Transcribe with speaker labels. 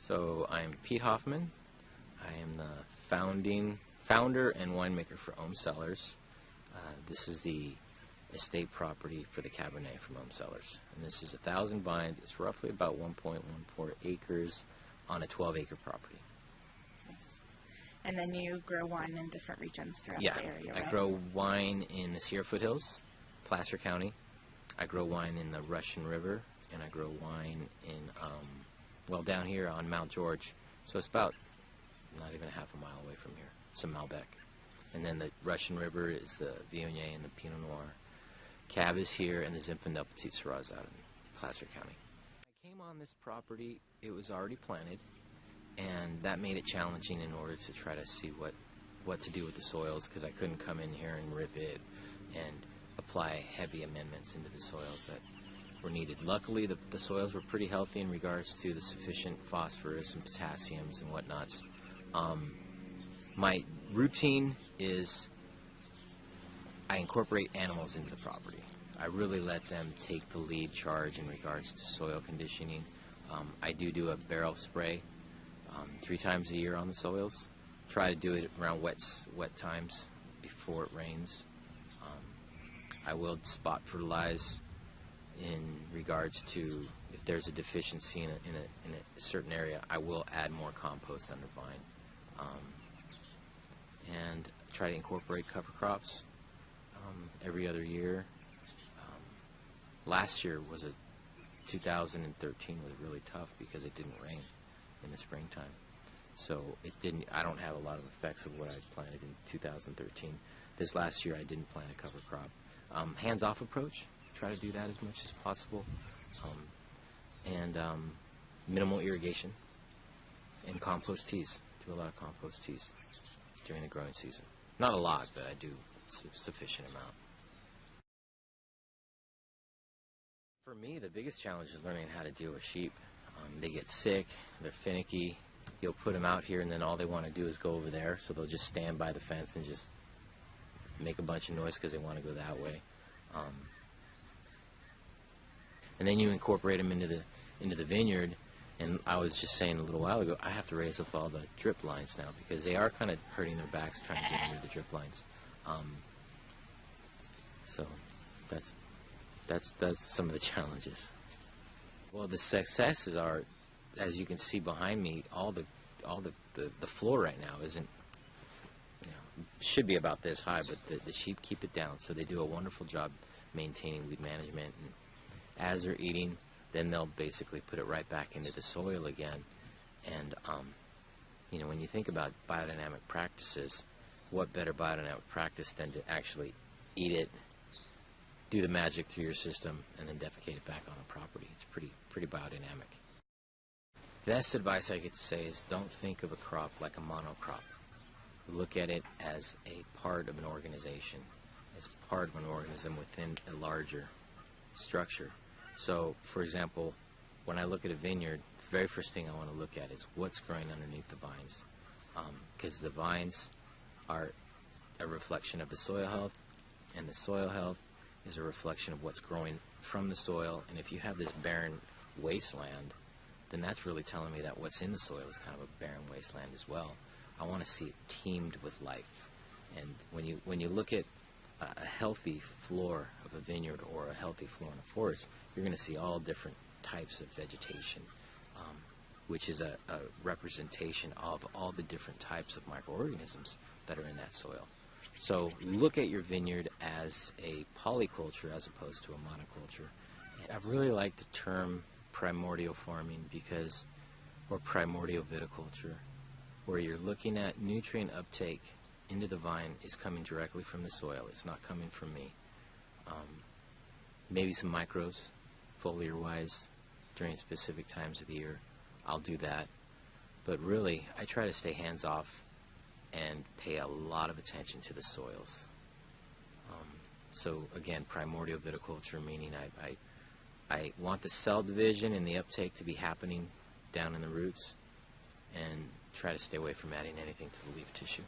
Speaker 1: So I'm Pete Hoffmann. I am the founder and winemaker for Ohm Cellars. This is the estate property for the Cabernet from Ohm Cellars. And this is 1,000 vines. It's roughly about 1.14 acres on a 12-acre property.
Speaker 2: Nice. And then you grow wine in different regions throughout the area, right?
Speaker 1: I grow wine in the Sierra Foothills, Placer County. I grow wine in the Russian River, and I grow wine in, down here on Mount George. So it's about not even half a mile away from here. It's in Malbec. And then the Russian River is the Viognier and the Pinot Noir. Cab is here, and the Zinfandel Petit Syrah is out in Placer County. When I came on this property, it was already planted, and that made it challenging in order to try to see what to do with the soils, because I couldn't come in here and rip it and apply heavy amendments into the soils that were needed. Luckily, the soils were pretty healthy in regards to the sufficient phosphorus and potassiums and whatnots. My routine is I incorporate animals into the property. I really let them take the lead charge in regards to soil conditioning. I do a barrel spray 3 times a year on the soils. Try to do it around wet times before it rains. I will spot fertilize in regards to if there's a deficiency in a certain area. I will add more compost under vine, and try to incorporate cover crops every other year. Last year 2013 was really tough because it didn't rain in the springtime, so I don't have a lot of effects of what I planted in 2013. This last year I didn't plant a cover crop. Hands-off approach, try to do that as much as possible, and minimal irrigation, and compost teas. Do a lot of compost teas during the growing season. Not a lot, but I do a sufficient amount. For me, the biggest challenge is learning how to deal with sheep. They get sick, they're finicky. You'll put them out here, and then all they want to do is go over there, so they'll just stand by the fence and just make a bunch of noise because they want to go that way. And then you incorporate them into the vineyard. And I was just saying a little while ago, I have to raise up all the drip lines now because they are kind of hurting their backs trying to get into the drip lines. So that's some of the challenges. Well, the successes are, as you can see behind me, all the floor right now isn't, should be about this high, but the sheep keep it down, so they do a wonderful job maintaining weed management. And as they're eating, then they'll basically put it right back into the soil again. And when you think about biodynamic practices, what better biodynamic practice than to actually eat it, do the magic through your system, and then defecate it back on a property? It's pretty biodynamic. Best advice I could say is don't think of a crop like a monocrop. Look at it as a part of an organization, as part of an organism within a larger structure. So, for example, when I look at a vineyard, the very first thing I want to look at is what's growing underneath the vines, because the vines are a reflection of the soil health, and the soil health is a reflection of what's growing from the soil. And if you have this barren wasteland, then that's really telling me that what's in the soil is kind of a barren wasteland as well. I want to see it teamed with life. And when you look at a healthy floor of a vineyard or a healthy floor in a forest, you're going to see all different types of vegetation, which is a representation of all the different types of microorganisms that are in that soil. So look at your vineyard as a polyculture as opposed to a monoculture. I really like the term primordial farming or primordial viticulture, where you're looking at nutrient uptake into the vine is coming directly from the soil. It's not coming from me. Maybe some micros, foliar-wise, during specific times of the year. I'll do that. But really, I try to stay hands-off and pay a lot of attention to the soils. So again, primordial viticulture, meaning I want the cell division and the uptake to be happening down in the roots, and try to stay away from adding anything to the leaf tissue.